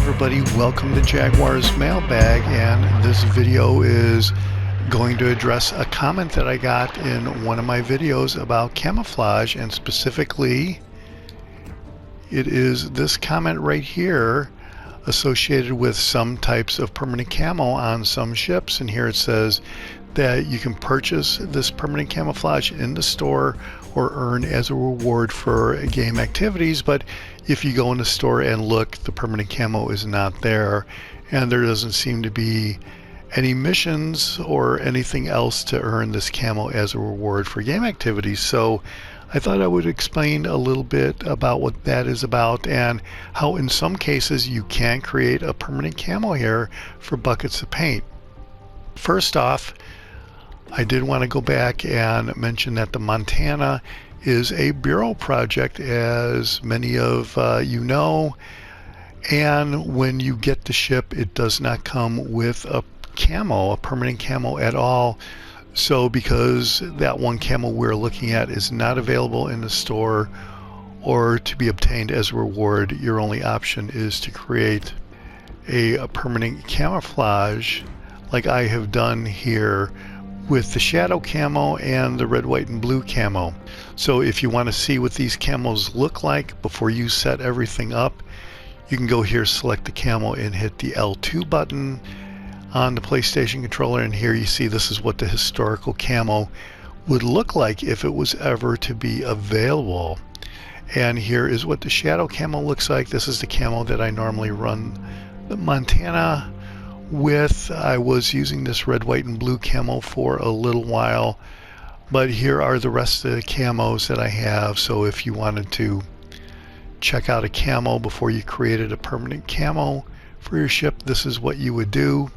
everybody, welcome to Jaguar's Mailbag, and this video is going to address a comment that I got in one of my videos about camouflage, and specifically it is this comment right here associated with some types of permanent camo on some ships. And here it says that you can purchase this permanent camouflage in the store or earn as a reward for game activities, but if you go in the store and look, the permanent camo is not there, and there doesn't seem to be any missions or anything else to earn this camo as a reward for game activities. So I thought I would explain a little bit about what that is about and how in some cases you can create a permanent camo here for buckets of paint. First off, I did want to go back and mention that the Montana is a Bureau project, as many of you know, and when you get the ship, it does not come with a camo, a permanent camo at all. So because that one camo we're looking at is not available in the store or to be obtained as a reward, your only option is to create a permanent camouflage like I have done here with the shadow camo and the red, white, and blue camo. So if you want to see what these camos look like before you set everything up, you can go here, select the camo, and hit the L2 button on the PlayStation controller, and here you see this is what the historical camo would look like if it was ever to be available. And here is what the shadow camo looks like. This is the camo that I normally run the Montana with. I was using this red, white, and blue camo for a little while, but here are the rest of the camos that I have. So if you wanted to check out a camo before you created a permanent camo for your ship, this is what you would do.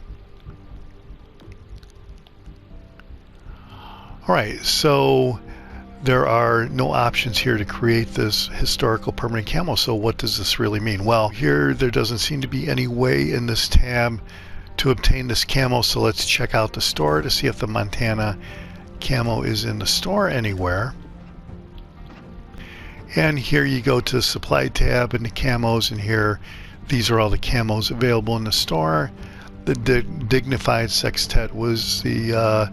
Alright, so there are no options here to create this historical permanent camo. So what does this really mean? Well, here there doesn't seem to be any way in this tab to obtain this camo, so let's check out the store to see if the Montana camo is in the store anywhere. And here you go to the supply tab and the camos, and here these are all the camos available in the store. The Dignified Sextet was the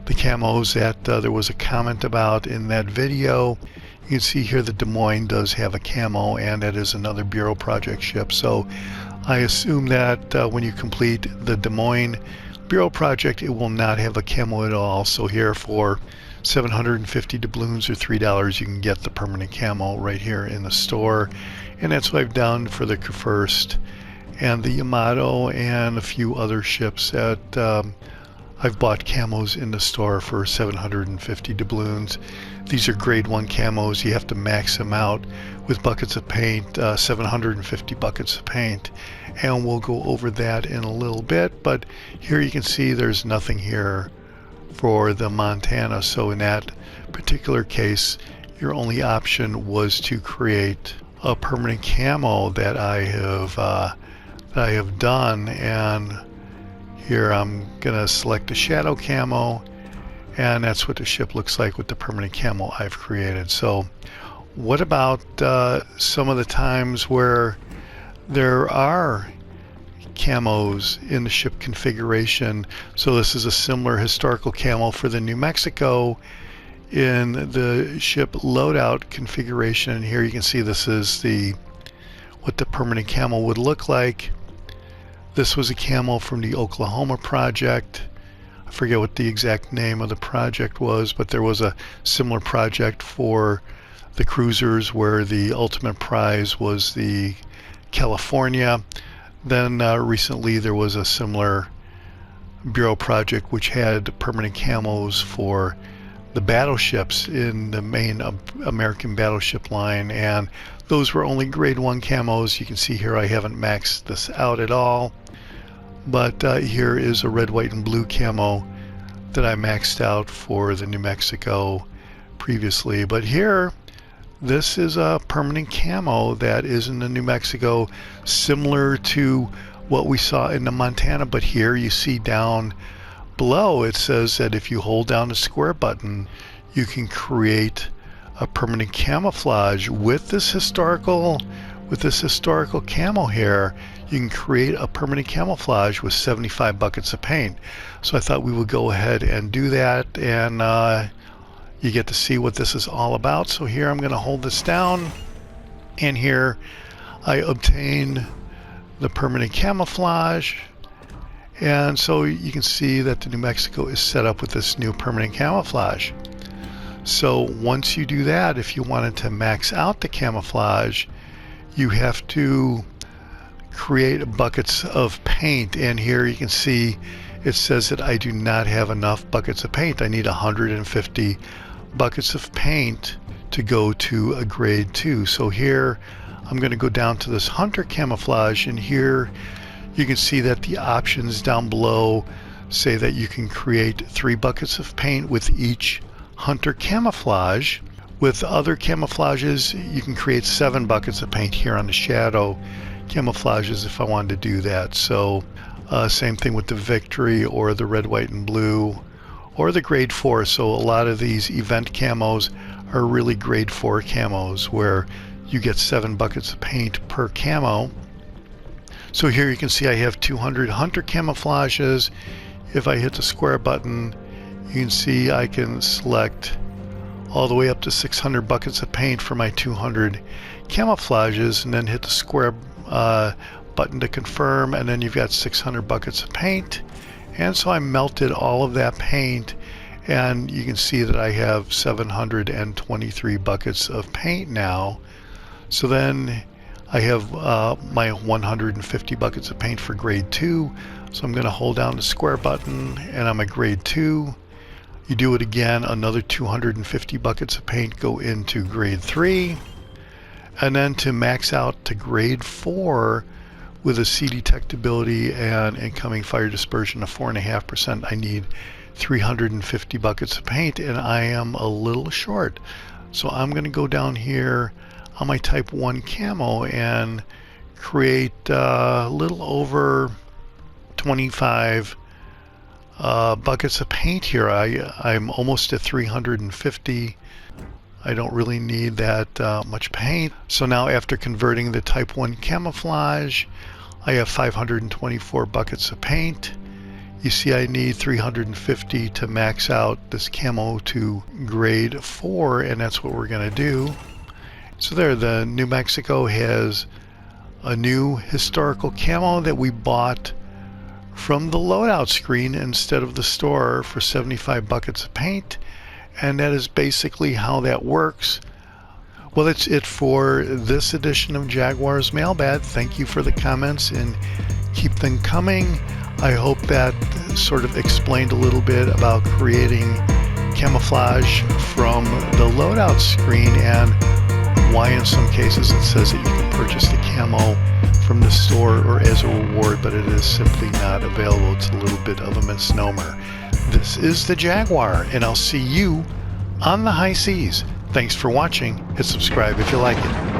camos that there was a comment about in that video. You can see here the Des Moines does have a camo, and that is another Bureau project ship. So I assume that when you complete the Des Moines Bureau project, it will not have a camo at all. So here for 750 doubloons or $3, you can get the permanent camo right here in the store. And that's what I've done for the Kurfürst and the Yamato and a few other ships that I've bought camos in the store for 750 doubloons. These are grade 1 camos. You have to max them out with buckets of paint, 750 buckets of paint, and we'll go over that in a little bit. But here you can see there's nothing here for the Montana. So in that particular case, your only option was to create a permanent camo that I have done. And here I'm gonna select the shadow camo, and that's what the ship looks like with the permanent camo I've created. So what about some of the times where there are camos in the ship configuration? So this is a similar historical camo for the New Mexico in the ship loadout configuration. And here you can see this is what the permanent camo would look like. This was a camo from the Oklahoma project. I forget what the exact name of the project was, but there was a similar project for the cruisers where the ultimate prize was the California. Then recently there was a similar Bureau project which had permanent camos for the battleships in the main American battleship line, and those were only grade 1 camos. You can see here I haven't maxed this out at all, but here is a red, white, and blue camo that I maxed out for the New Mexico previously. But here, this is a permanent camo that is in the New Mexico, similar to what we saw in the Montana. But here you see down below it says that if you hold down the square button, you can create a permanent camouflage with this historical with this historical camo here, you can create a permanent camouflage with 75 buckets of paint. So I thought we would go ahead and do that, and you get to see what this is all about. So here I'm going to hold this down, and here I obtain the permanent camouflage. And so you can see that the New Mexico is set up with this new permanent camouflage. So once you do that, if you wanted to max out the camouflage, you have to create buckets of paint. And here you can see it says that I do not have enough buckets of paint. I need 150 buckets of paint to go to a grade 2. So here I'm going to go down to this hunter camouflage, and here you can see that the options down below say that you can create 3 buckets of paint with each hunter camouflage. With other camouflages, you can create 7 buckets of paint here on the shadow camouflages if I wanted to do that. So same thing with the victory or the red, white, and blue or the grade 4. So a lot of these event camos are really grade 4 camos where you get 7 buckets of paint per camo. So here you can see I have 200 hunter camouflages. If I hit the square button, you can see I can select all the way up to 600 buckets of paint for my 200 camouflages, and then hit the square button to confirm, and then you've got 600 buckets of paint. And so I melted all of that paint, and you can see that I have 723 buckets of paint now. So then I have my 150 buckets of paint for grade 2. So I'm going to hold down the square button, and I'm at grade 2. You do it again, another 250 buckets of paint go into grade 3. And then to max out to grade 4 with a C detectability and incoming fire dispersion of 4.5%, I need 350 buckets of paint, and I am a little short. So I'm going to go down here on my type 1 camo and create a little over 25 buckets of paint here. I'm almost at 350. I don't really need that much paint. So now after converting the type 1 camouflage, I have 524 buckets of paint. You see I need 350 to max out this camo to grade 4, and that's what we're going to do. So there, the New Mexico has a new historical camo that we bought from the loadout screen instead of the store for 75 buckets of paint, and that is basically how that works. Well, that's it for this edition of Jaguar's Mailbag. Thank you for the comments and keep them coming. I hope that sort of explained a little bit about creating camouflage from the loadout screen and why in some cases it says that you can purchase the camo from the store or as a reward, but it is simply not available. It's a little bit of a misnomer. This is the Jaguar, and I'll see you on the high seas. Thanks for watching. Hit subscribe if you like it.